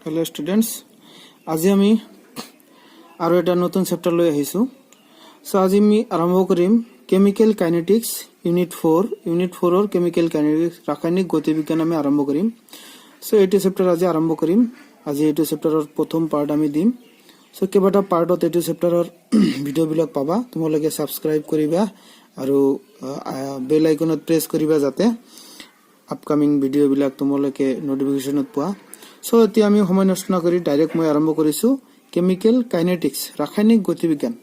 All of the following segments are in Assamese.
हेलो स्टूडेंट्स, आज आमी आरो एटा नतुन चैप्टार লৈ আহিছো। सो आज আমি आरम्भ কৰিম केमिकल काइनेटिक्स यूनिट 4 और केमिकल काइनेटिक्स रासायनिक गतिविज्ञान আমি आरम्भ কৰিম। सो एटु चैप्टार आज आरम्भ কৰিম। आज एटु चैप्टारर प्रथम पार्ट আমি দিম। सो केबाटा पार्टत एटु चैप्टारर ভিডিও বিলাক পাবা। তোমালোকে সাবস্ক্রাইব কৰিবা আৰু বেল আইকনত প্ৰেছ কৰিবা যাতে আপকামিং ভিডিও বিলাক তোমালোকে নোটিফিকেশনত পোৱা। सो এতিয়া আমি সময় নষ্ট নকৰি ডাইৰেক্ট মই আৰম্ভ কৰিছো কেমিক্যাল কাইনেটিক্স ৰাসায়নিক গতিবিজ্ঞান।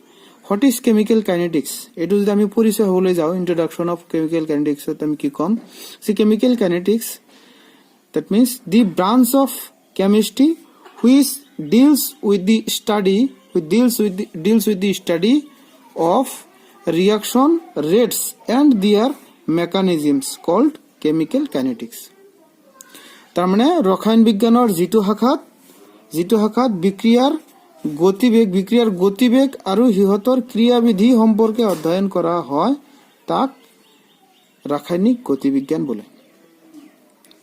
What is chemical kinetics? এটো যদি আমি পৰিচয় হ'বলৈ যাও, ইন্ট্ৰোডাকশন অফ কেমিক্যাল কাইনেটিক্স আমি কি কম? See chemical kinetics that means the branch of chemistry which deals with the study of reaction rates and their mechanisms called chemical kinetics. तार माने रसायन विज्ञानर जितु शाखात विक्रियार गतिवेग आरु हिहतर क्रियाविधि सम्पर्के अध्ययन करा हय ताक रासायनिक गतिविज्ञान बोले।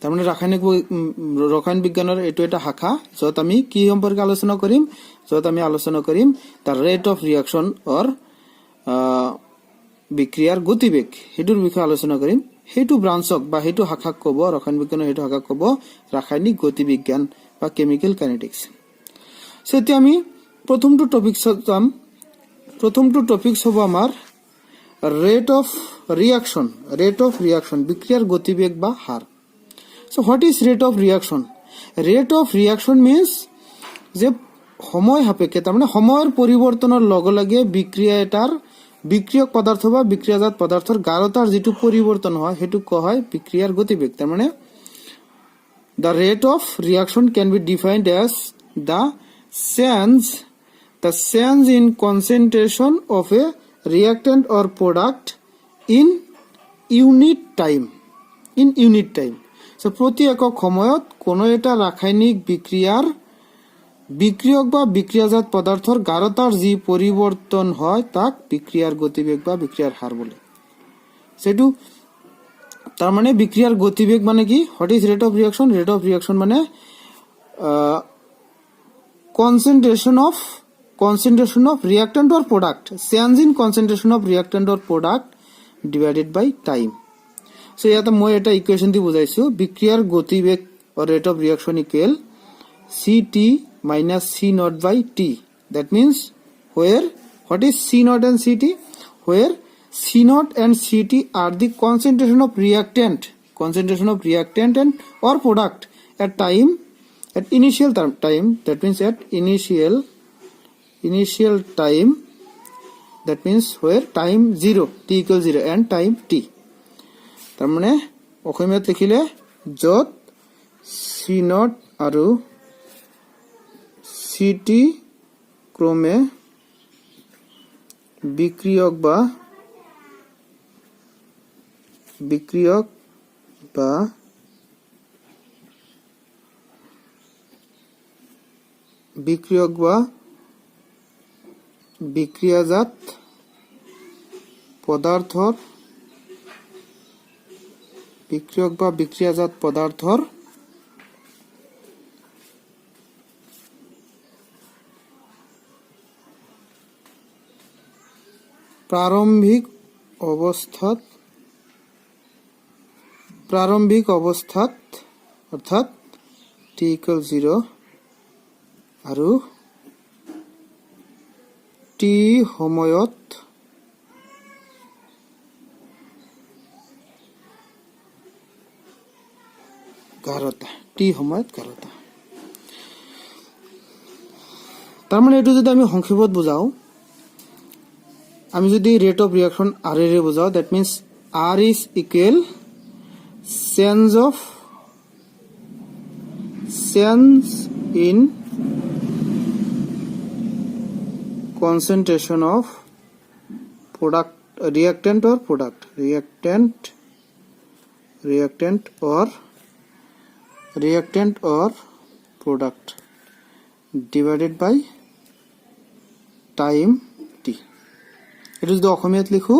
तार माने रसायन विज्ञानर एटु एटा शाखा जत आमी कि सम्पर्के आलोचना करिम तार रेट अफ रिएक्शन और विक्रियार गतिवेग हेतुर विषय आलोचना करिम। हेतु ब्रांचक बा हेतु शाखाक कब रसायन विज्ञानर हेतु शाखाक कब रासायनिक गतिविज्ञान बा केमिकल काइनेटिक्स। सो এতিয়া আমি प्रथमটো टपिक्स হবো আমার रेट अफ रिएक्शन विक्रियार गतिवेग बा हार। So what is rate of reaction? Rate of reaction means जे समय सापेक्षे तार माने समयर परिवर्तনৰ লগে লগে বিক্ৰিয়া এটাৰ বিক্ৰিয়ক পদাৰ্থ বা বিক্ৰিয়াজাত পদাৰ্থৰ গাঢ়তাৰ যেটো পৰিৱৰ্তন হয় হেতু কোৱা হয় বিক্ৰিয়াৰ গতিবেগ। তার মানে the rate of reaction can be defined as the change in concentration of a reactant or product in unit time. So প্রতি একক সময়ত কোনো এটা রাসায়নিক বিক্ৰিয়াৰ বিক্ৰিয়ক বা বিক্ৰিয়াজাত পদাৰ্থৰ গাঢ়তাৰ যি পৰিৱৰ্তন হয় তাক বিক্ৰিয়াৰ গতিবেগ বা বিক্ৰিয়াৰ হার বলে। সেটো তার মানে বিক্রিয়ার গতিবেগ মানে কি? What is rate of reaction? Rate of reaction মানে concentration of reactant or product, change in concentration of reactant or product divided by time. So ইয়াতে মই এটা ইকুয়েশন দি বুজাইছো বিক্রিয়ার গতিবেগ or rate of reaction equal CT minus C naught by T. That means what is C naught and CT? Where C naught and CT are the concentration of reactant and or product at initial time, that means at initial time, that means where time 0 t equals 0 and time t. তার মানে অসমীয়াত লিখিলে যত C naught আৰু CT ক্ৰমে বিক্ৰিয়ক বা বিক্ৰিয়াজাত পদাৰ্থৰ প্ৰাৰম্ভিক অবস্থাত অৰ্থাৎ t equal 0 আৰু t সময়ত গাঢ়তা তার মানে এটো যদি আমি সংক্ষেপত বুজাও, আমি যদি রেট অফ রিঅ্যাকশন আর এর বুঝাও, that means R is equal change in concentration of reactant or product divided by time t. এটা যদি অসমীয়াত লিখো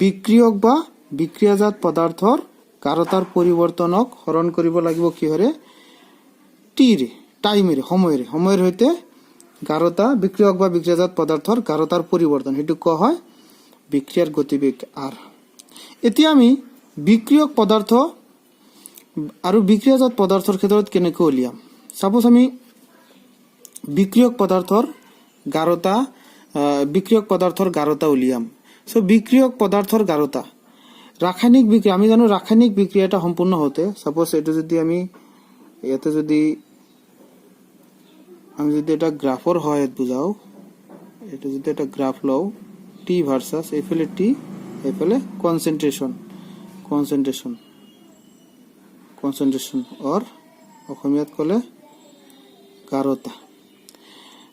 বিক্রিয়ক বা বিক্রিয়াজাত পদাৰ্থৰ গাঢ়তাৰ পৰিৱৰ্তনক হৰণ কৰিব লাগিব কিহৰে? টি ৰে। টাইমেৰে সময়ৰ সৈতে গাঢ়তা বিক্ৰিয়ক বা বিক্ৰিয়াজাত পদাৰ্থৰ গাঢ়তাৰ পৰিৱৰ্তন হেতু কোৱা হয় বিক্ৰিয়াৰ গতিবেগ R এতিয়া আমি বিক্ৰিয়ক পদাৰ্থ আৰু বিক্ৰিয়াজাত পদাৰ্থৰ ক্ষেত্ৰত কেনেকৈ উলিয়াম সাপোজ আমি বিক্ৰিয়ক পদাৰ্থৰ গাঢ়তা উলিয়াম সো বিক্ৰিয়ক পদাৰ্থৰ গাঢ়তা ৰাসায়নিক বিক্ৰিয়া আমি জানো ৰাসায়নিক বিক্ৰিয়া এটা সম্পূৰ্ণ হতে সাপোজ এটা যদি আমি ইয়াতে যদি এটা গ্ৰাফৰ হয় বুজাও এটা যদি এটা গ্ৰাফ লও টি ভাৰ্সাস এফএলএ টি এফএলএ কনসেন্ট্ৰেশন অৰ অসমীয়াত কলে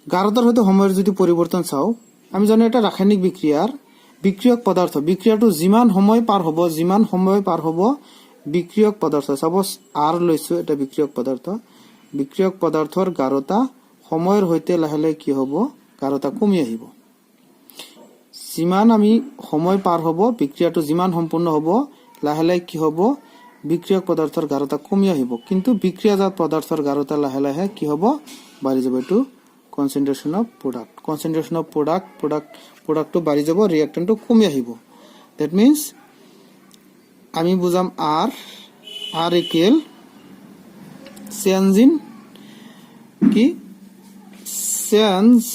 গাঢ়তাৰ হতে সময়ৰ যদি পৰিৱৰ্তন চাও আমি জানো এটা ৰাসায়নিক বিক্ৰিয়াৰ বিক্ৰিয়ক পদাৰ্থ বিক্ৰিয়াটো যিমান সময় পাৰ হব বিক্ৰিয়ক পদাৰ্থ সাপোজ আৰ লৈছো এটা বিক্ৰিয়ক পদাৰ্থৰ গাঢ়তা সময়ৰ হৈতে লাহে কি হব গাঢ়তা কমি আহিব যিমান আমি সময় পার হব বিক্রিয়াটো যিমান সম্পূৰ্ণ হব লাহে কি হব বিক্ৰিয়ক পদাৰ্থৰ গাঢ়তা কমি আহিব কিন্তু বিক্ৰিয়াজাত পদাৰ্থৰ গাঢ়তা লাহে কি হব বাঢ়ি যাব এটো concentration of product to বাঢ়ি যাব reactant to কমি আহিব that means আমি বুজাম r equal change in কি change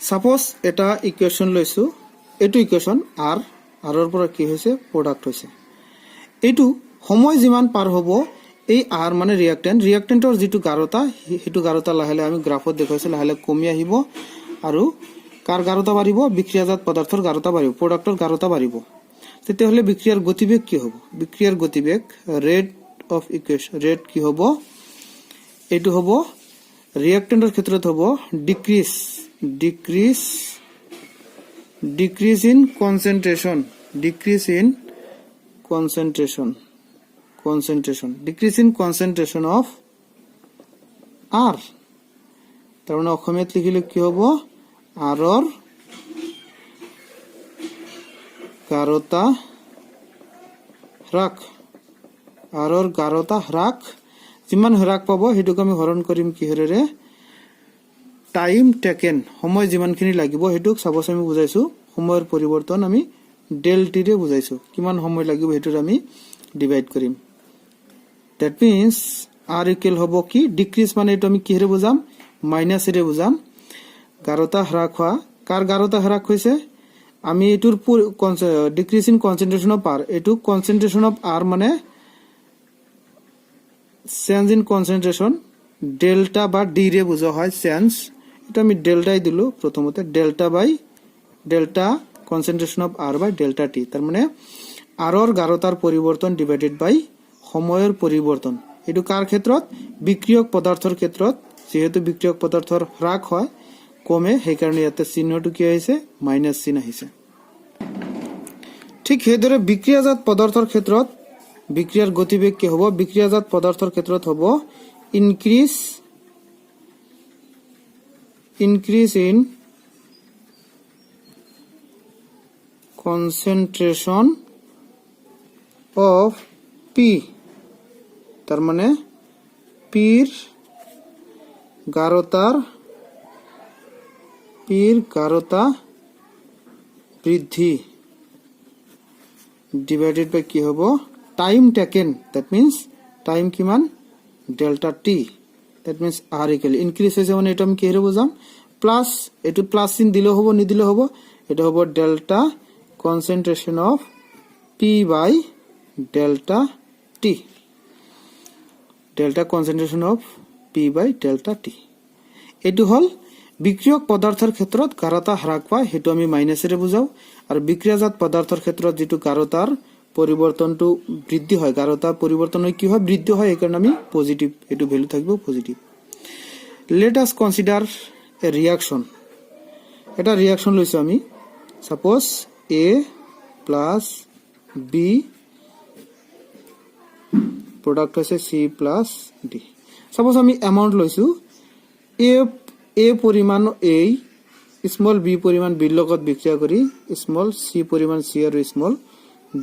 suppose এটা ইকুয়েশন লৈছো এটো ইকুয়েশন r ৰ পৰা কি হৈছে প্ৰডাক্ট হৈছে এটো সময় যিমান পাৰ হ'ব এই আৰ মানে ৰিঅ্যাক্টেন্টৰ যেটো গাঢ়তা হেতু গাঢ়তা লাহে আমি গ্ৰাফত দেখাইছো লাহে কমি আহিব আৰু কাৰ গাঢ়তা বাঢ়িব বিক্ৰিয়াজাত পদাৰ্থৰ গাঢ়তা বাঢ়িব প্ৰডাক্টৰ গাঢ়তা বাঢ়িব তেতিয়া হলে বিক্ৰিয়াৰ গতিবেগ কি হ'ব বিক্ৰিয়াৰ গতিবেগ ৰেট কি হ'ব এটো হ'ব ৰিঅ্যাক্টেন্টৰ ক্ষেত্ৰত হ'ব decrease in concentration decrease in concentration of R তার মানে অসমীয়াত লিখিলে কি হ'ব R ৰ গাঢ়তা হ্ৰাস যিমান হ্ৰাস পাব হেতুক আমি হৰণ কৰিম কিহৰেৰে টাইম টেকেন সময় যিমানখিনি লাগিব হেতুক সাপোজ আমি বুজাইছো সময়ৰ পৰিৱৰ্তন আমি ডেল টি ৰে বুজাইছো কিমান সময় লাগিব হেতুৰ আমি ডিভাইড কৰিম that means r equal hobo ki decrease mane eto ami kihre bujam minus ere bujam গাঢ়তা হ্ৰাস হোৱা কাৰ গাঢ়তা হ্ৰাস হৈছে আমি এটোৰ decrease in concentration of r এটো concentration of r মানে change in concentration delta বা d ৰে বুজা হয় change এটা আমি ডেল্টাই দিলো প্ৰথমতে delta concentration of r by delta t তাৰ মানে r ৰ গাঢ়তাৰ পৰিৱৰ্তন ডিভাইডেড বাই সময়ৰ পৰিৱৰ্তন এটো কাৰ ক্ষেত্ৰত বিক্ৰিয়ক পদাৰ্থৰ ক্ষেত্ৰত যেহেতু বিক্ৰিয়ক পদাৰ্থৰ হ্ৰাস হয় কমে সেই কাৰণে ইয়াতে চিহ্নটো কি আহিছে মাইনাস চিহ্ন আহিছে ঠিক হেদৰে বিক্ৰিয়াজাত পদাৰ্থৰ ক্ষেত্ৰত বিক্ৰিয়াৰ গতিবেগ কি হ'ব বিক্ৰিয়াজাত পদাৰ্থৰ ক্ষেত্ৰত হ'ব increase in concentration of P তার মানে পির গাঢ়তা বৃদ্ধি ডিভাইডেড বাই কি হ'ব time taken that means time কিমান delta T that means r equal increase হৈছে মানে এটা আমি কি হেৰে বুজাম প্লাস এটো প্লাস চিন দিলে হ'ব নিদিলে হ'ব এটা হ'ব delta concentration of P by delta T delta concentration of P by delta T এটো হল বিক্রিয়ক পদাৰ্থৰ ক্ষেত্ৰত গাঢ়তা হ্ৰাস পায় হেতু আমি মাইনাসেৰে বুজাও আৰু বিক্ৰিয়াজাত পদাৰ্থৰ ক্ষেত্ৰত যেটো গাঢ়তাৰ পৰিৱৰ্তনটো বৃদ্ধি হয় গাঢ়তাৰ পৰিৱৰ্তন হয় কি হয় বৃদ্ধি হয় কাৰণ আমি পজিটিভ এটো ভ্যালু থাকিব positive let us consider a reaction এটা রিঅ্যাকশন লৈছো আমি suppose A plus B product হৈছে C plus D suppose আমি amount লৈছো A পৰিমাণ A small b পৰিমাণ b লগত বিক্ৰিয়া কৰি small c পৰিমাণ c আৰু small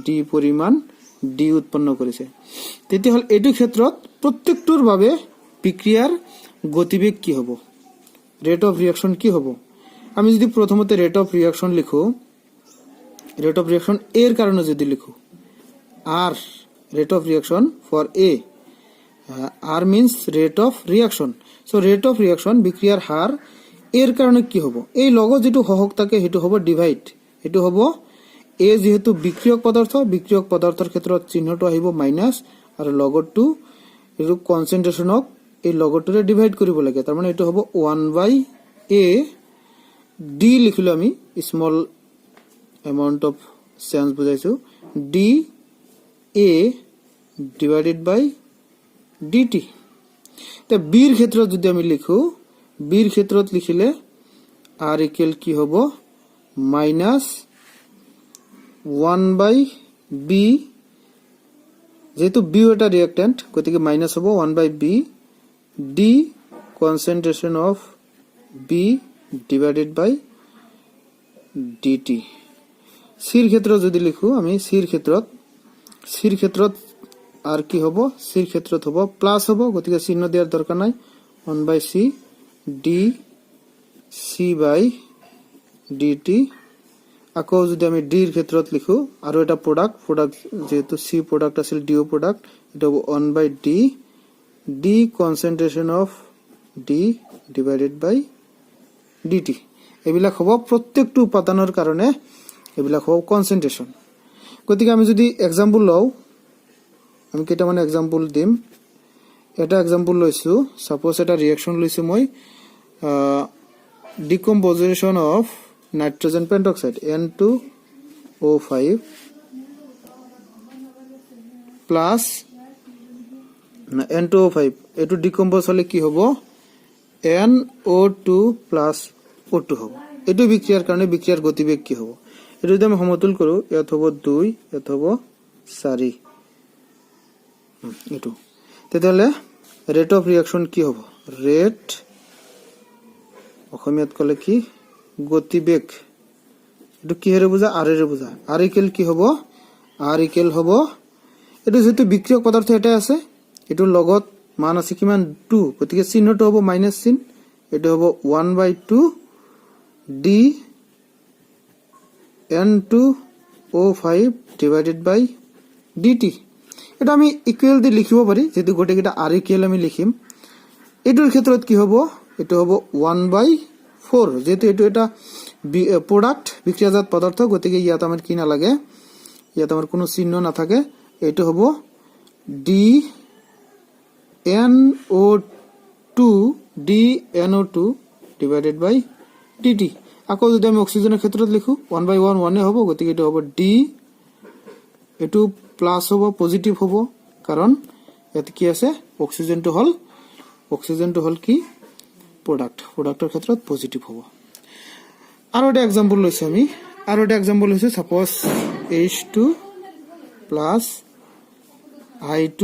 d পৰিমাণ ডি উৎপন্ন কৰিছে তেতিয়াহ'লে এইটো ক্ষেত্ৰত প্ৰত্যেকটোৰ বাবে বিক্ৰিয়াৰ গতিবেগ কি হ'ব ৰেট অফ ৰিয়াকশন কি হ'ব আমি যদি প্ৰথমতে ৰেট অফ ৰিয়াকশন লিখো ৰেট অফ ৰিয়াকশন এ এর কারণে যদি লিখো R rate of reaction for A R means rate of reaction so rate of reaction বিক্রিয়ার হার এর কারণে কি হব এই লগ যেটো হহক থাকে হেতু হব ডিভাইড হেতু হব এ যেহেতু বিক্রিয়ক পদাৰ্থৰ ক্ষেত্ৰত চিহ্নটো আহিব মাইনাস আৰু লগটো এটো কনসেন্ট্ৰেশনক এই লগটোৰে ডিভাইড কৰিব লাগে তাৰ মানে এটো হব 1/a ডি লিখিলো আমি small amount of sense বুঝাইছো d a divided by dt তে b এর ক্ষেত্ৰত যদি আমি লিখো b এৰ ক্ষেত্ৰত লিখিলে r ইকুয়াল কি হবে মাইনাস 1/b যেহেতু b এটা রিঅ্যাক্ট্যান্ট গতিকে মাইনাস হবে 1/b d concentration of b divided by dt সির ক্ষেত্র যদি লিখো আমি সির ক্ষেত্রত আর কি হবো সির ক্ষেত্রত হবো প্লাস হবো গতিকে চিহ্ন দেওয়ার দরকার নাই 1/c d c by dt আকৌ যদি আমি d এর ক্ষেত্রত লিখো আৰু এটা প্রোডাক্ট যেহেতু c প্রোডাক্ট আছিল d ও প্রোডাক্ট এটা হবো 1/d d concentration of d divided by dt এবিলাক হবো প্রত্যেকটো উপাদানৰ কাৰণে এবিলাক হবো কনসেন্ট্রেশন গতিকে আমি যদি एग्जांपल লও আমি কেটা মানে एग्जांपल দিম এটা एग्जांपल লৈছো সাপোজ এটা রিঅ্যাকশন লৈছো মই decomposition of nitrogen pentoxide N2O5 plus N2O5 এটো ডিকম্পোজ হলে কি হবো NO2 প্লাস O2 হবো এটো বিক্রিয়ার কারণে বিক্রিয়ার গতিবেগ কি হবো এটা যদি আমি সমতুল কৰো ইয়াত হবো 2 ইয়াত হবো 4 এটো তেতিয়ালে রেট অফ রিঅ্যাকশন কি হবো রেট অসমীয়াত কলে কি গতিবেগ এটো কি হেৰে বুজা আৰ এৰে বুজা আর ইকুয়াল কি হবো আর ইকুয়াল হবো এটো যেটো বিক্রিয়ক পদার্থ এটা আছে এটো লগত মান আছে কিমান 2 গতিকে চিহ্নটো হবো মাইনাস চিহ্ন এটো হবো 1/2 d N2O5 divided by dt এটা আমি ইকুয়াল দি লিখিব পারি যেহেতু গোটেকিটা আর ইকুয়াল আমি লিখিম এটোৰ ক্ষেত্ৰত কি হবো এটো হবো 1/4 যেহেতু এটো এটা প্রোডাক্ট বিক্রিয়াজাত পদার্থ গতিকে ইয়াত আমার কি না লাগে ইয়াত আমার কোনো চিহ্ন না থাকে এটো হবো d NO2 divided by dt আকৌ যদি আমি অক্সিজেনের ক্ষেত্ৰত লিখো 1/1 1 হবো গতিকে এটা হবো d এটো প্লাস হবো পজিটিভ হবো কারণ এতে কি আছে অক্সিজেনটো হল কি প্ৰোডাক্টৰ ক্ষেত্ৰত পজিটিভ হবো আৰু এটা एग्जांपल লৈছো আমি আৰু এটা एग्जांपल হৈছে সাপোজ H2 প্লাস I2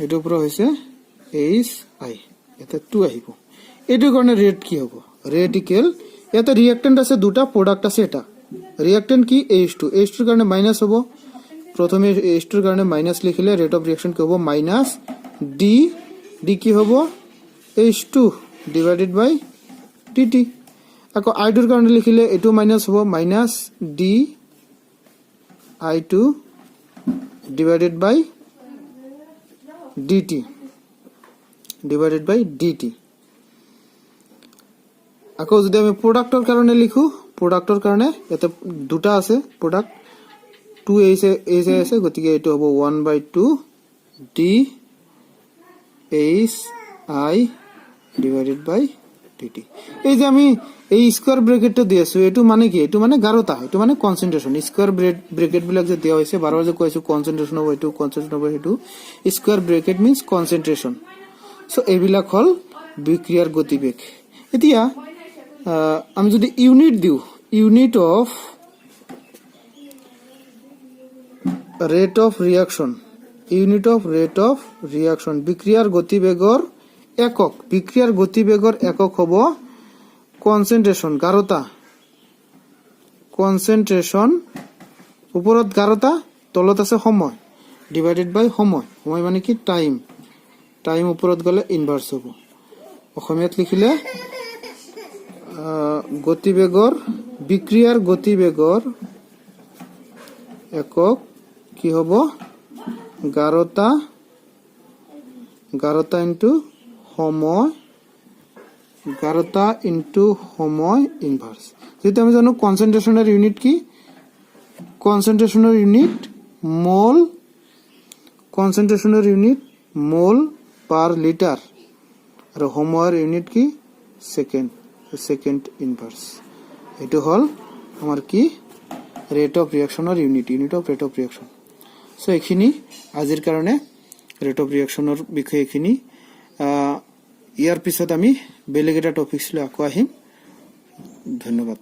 এটো পুৰো হৈছে HI এটা 2 আহিব এটো কাৰণে রেট কি হবো রেট ইকুয়াল এটা রিঅ্যাক্ট্যান্ট আছে দুটা প্রোডাক্ট আছে এটা রিঅ্যাক্ট্যান্ট কি H2 এর কারণে মাইনাস হবো প্রথমে H2 এর কারণে মাইনাস লিখলে রেট অফ রিঅ্যাকশন কি হবো মাইনাস d কি হবো H2 ডিভাইডেড বাই dt আকৌ I2 এর কারণে লিখলে এটো মাইনাস হবো মাইনাস d I2 ডিভাইডেড বাই dt আকৌ যদি আমি প্ৰোডাক্টৰ কাৰণে লিখো প্ৰোডাক্টৰ কাৰণে এতে দুটা আছে প্রোডাক্ট 2 আছে গতিকে এটো হ'ব 1/2 d HI ডিভাইডেড বাই dt এই যে আমি এই স্কয়ার ব্র্যাকেটটো দি আছো এটো মানে কি এটো মানে গাঢ়তা এটো মানে কনসেন্ট্রেশন স্কয়ার ব্র্যাকেট বিলাক যে দিয়া হৈছে বারবার যে কৈছো কনসেন্ট্রেশন হ'ব এটো square bracket means concentration so এইবিলাক হল বিক্রিয়ার গতিবেগ এতিয়া আমি যদি ইউনিট দিও unit of rate of reaction বিক্রিয়ার গতিবেগৰ একক হব কনসেন্ট্রেশন গাঢ়তা কনসেন্ট্রেশন উপরত গাঢ়তা তলত আছে সময় ডিভাইডেড বাই সময় সময় মানে কি টাইম টাইম ওপৰত গলে ইনভাৰ্স হ'ব অসমীয়াত লিখিলে গতিবেগৰ বিক্ৰিয়াৰ গতিবেগৰ একক কি হ'ব গাৰতা ইনটু সময় গাৰতা ইনটু সময় ইনভার্স যেটা আমি জানো কনসেন্ট্রেশনের ইউনিট কি কনসেন্ট্রেশনের ইউনিট মোল পার লিটার আর সময়ের ইউনিট কি সেকেন্ড ইনভার্স এটো হল আমার কি রেট অফ রিঅ্যাকশনের unit of rate of reaction so এখিনি আজিৰ কাৰণে ৰেট অফ ৰিঅ্যাকশনেৰ বিষয়ে এখিনি ইয়াৰ পিছত আমি বেলেগ এটা টপিকস লৈ আকৌ আহিম ধন্যবাদ।